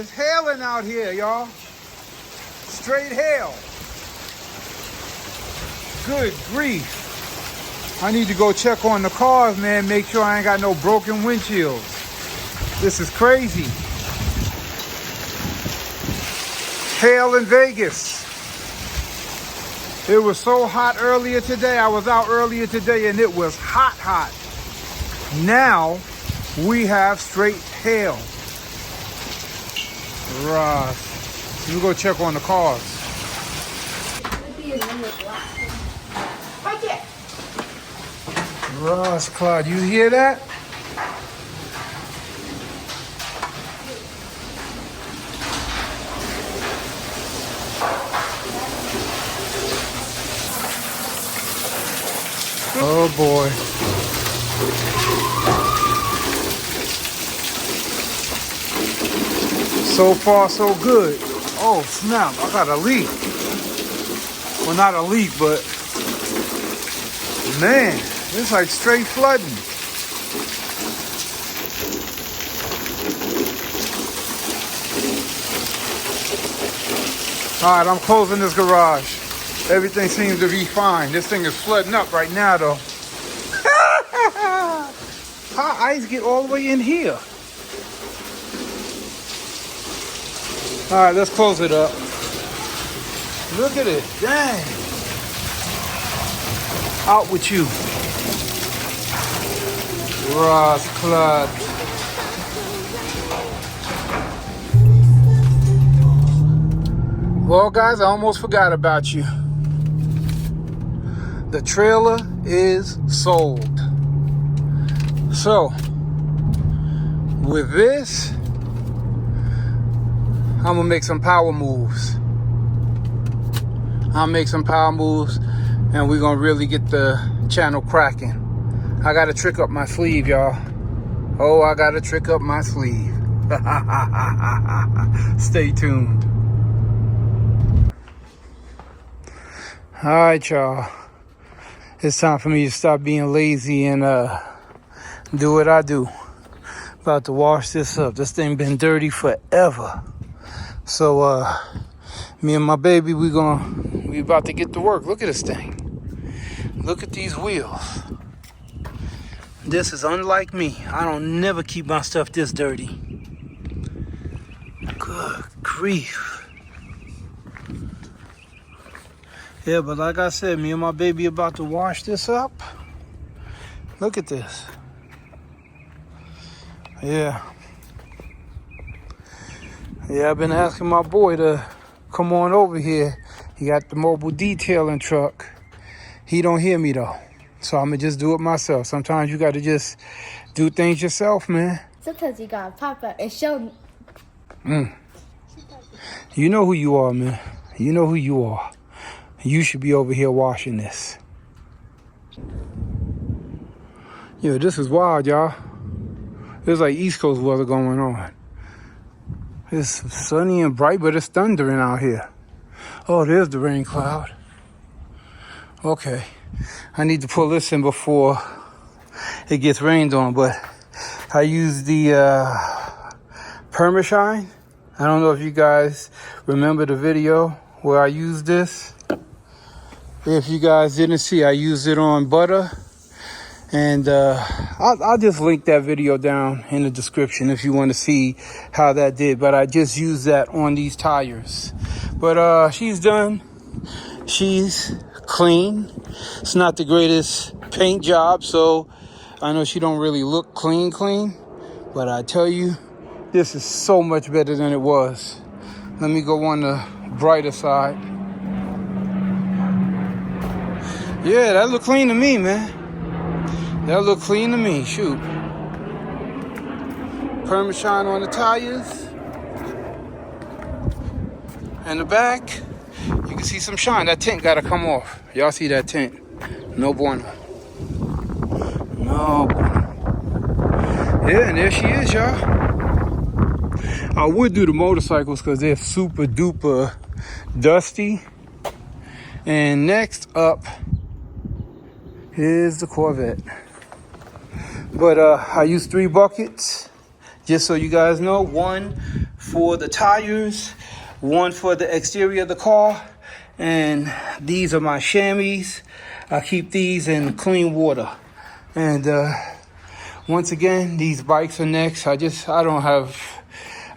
It's hailing out here, y'all. Straight hail. Good grief. I need to go check on the cars, man. Make sure I ain't got no broken windshields. This is crazy. Hail in Vegas. It was so hot earlier today. I was out earlier today and it was hot, hot. Now we have straight hail. Ross. Let me go check on the cars. Ross, Claude, you hear that? Oh boy. So far so good. Oh snap, I got a leak. Well, not a leak, but man, it's like straight flooding. All right, I'm closing this garage. Everything seems to be fine. This thing is flooding up right now, though. How ice get all the way in here? All right, let's close it up. Look at it, dang. Out with you. Ross Club. Well, guys, I almost forgot about you. The trailer is sold. So, with this, I'm gonna make some power moves. I'll make some power moves and we're gonna really get the channel cracking. I got a trick up my sleeve, y'all. Oh, I got a trick up my sleeve. Stay tuned. All right, y'all. It's time for me to stop being lazy and do what I do. About to wash this up. This thing been dirty forever. So me and my baby, we about to get to work. Look at this thing. Look at these wheels. This is unlike me. I don't never keep my stuff this dirty. Good grief. Yeah, but like I said, me and my baby about to wash this up. Look at this. Yeah. Yeah, I've been asking my boy to come on over here. He got the mobile detailing truck. He don't hear me though. So I'm gonna just do it myself. Sometimes you gotta just do things yourself, man. Sometimes you gotta pop out and show me. You know who you are, man. You know who you are. You should be over here washing this. Yeah, this is wild, y'all. There's like East Coast weather going on. It's sunny and bright, but it's thundering out here. Oh, there's the rain cloud. Okay, I need to pull this in before it gets rained on, but I use the Permashine. I don't know if you guys remember the video where I used this. If you guys didn't see, I used it on butter. And I'll just link that video down in the description if you want to see how that did. But I just used that on these tires. But she's done. She's clean. It's not the greatest paint job, so I know she don't really look clean. But I tell you, this is so much better than it was. Let me go on the brighter side. Yeah, that look clean to me, man. That look clean to me, shoot. Permashine on the tires. And the back, you can see some shine. That tint gotta come off. Y'all see that tint? No bueno. No bueno. Yeah, and there she is, y'all. I would do the motorcycles because they're super duper dusty. And next up is the Corvette. But I used 3 buckets, just so you guys know. 1 for the tires, one for the exterior of the car, and these are my chamois. I keep these in clean water. And once again, these bikes are next. I just don't have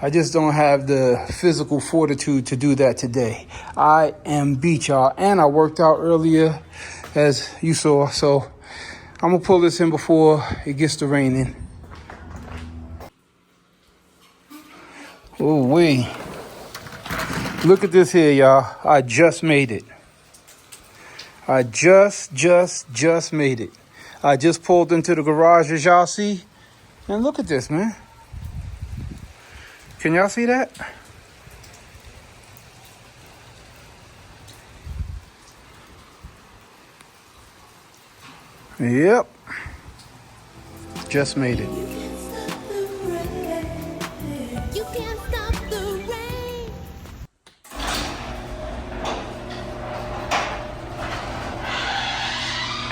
the physical fortitude to do that today. I am beat, y'all, and I worked out earlier, as you saw. So I'm gonna pull this in before it gets to raining. Oh wee! Look at this here, y'all. I just made it. I just made it. I just pulled into the garage, as y'all see, and look at this, man. Can y'all see that? Yep. Just made it. You can't stop the rain.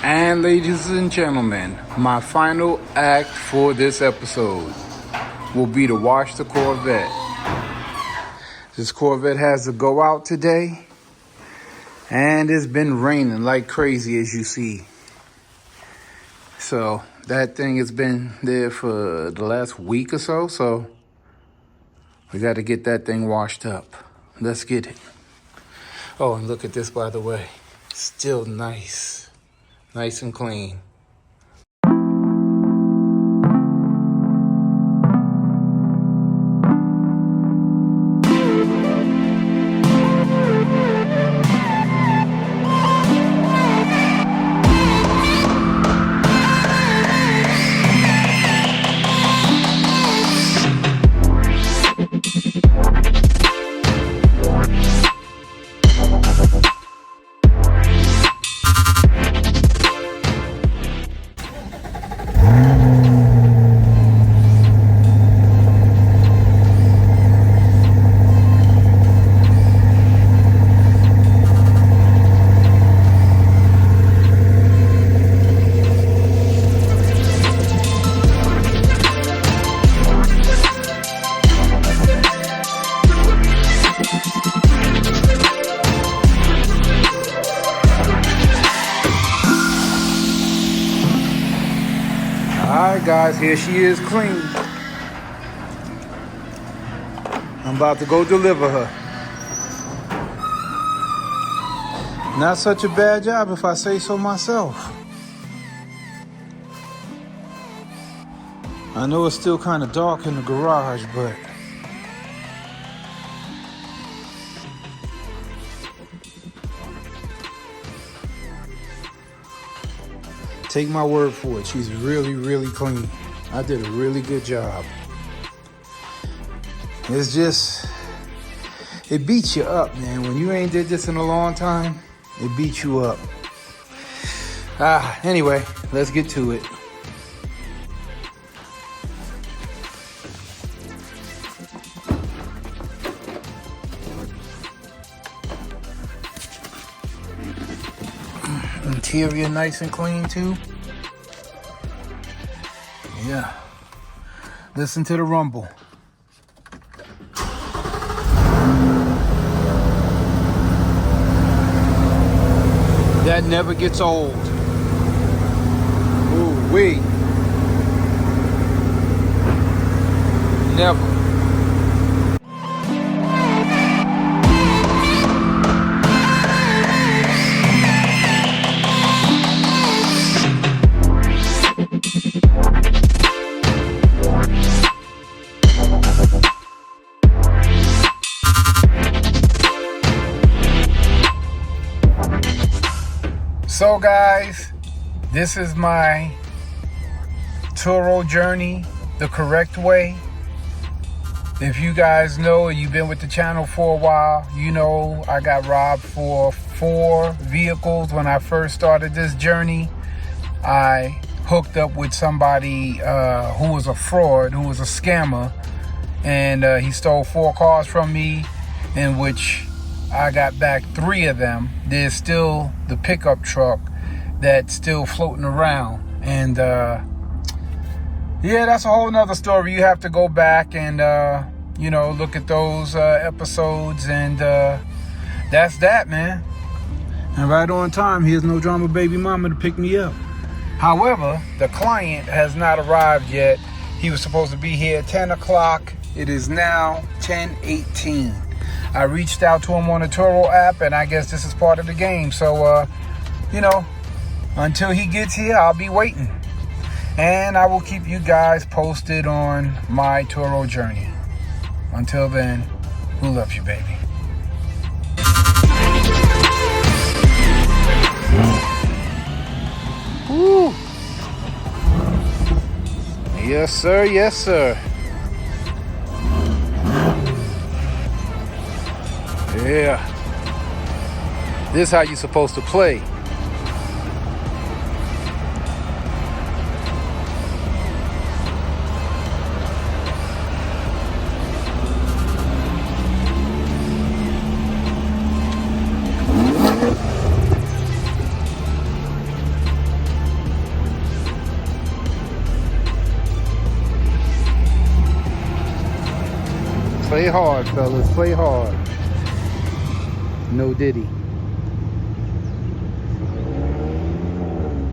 And ladies and gentlemen, my final act for this episode will be to wash the Corvette. This Corvette has to go out today, and it's been raining like crazy, as you see. So that thing has been there for the last week or so, so we got to get that thing washed up. Let's get it. Oh, and look at this, by the way. Still nice and clean. Alright guys, here she is clean. I'm about to go deliver her. Not such a bad job if I say so myself. I know it's still kind of dark in the garage, but take my word for it, she's really clean. I did a really good job. It's just, it beats you up, man. When you ain't did this in a long time, it beats you up. Anyway, let's get to it. Interior nice and clean too. Yeah. Listen to the rumble. That never gets old. Ooh wee. Never. So guys, this is my TURO journey the correct way. If you guys know, you've been with the channel for a while, you know I got robbed for 4 vehicles when I first started this journey. I hooked up with somebody who was a fraud, who was a scammer, and he stole 4 cars from me, in which I got back 3 of them. There's still the pickup truck that's still floating around. And yeah, that's a whole nother story. You have to go back and look at those episodes, and that's that, man. And right on time, here's No Drama Baby Mama to pick me up. However, the client has not arrived yet. He was supposed to be here at 10 o'clock. It is now 10:18. I reached out to him on the TURO app, and I guess this is part of the game. So, until he gets here, I'll be waiting. And I will keep you guys posted on my TURO journey. Until then, who loves you, baby? Woo! Yes, sir. Yes, sir. Yeah. This is how you're supposed to play. Play hard, fellas. Play hard. No Diddy.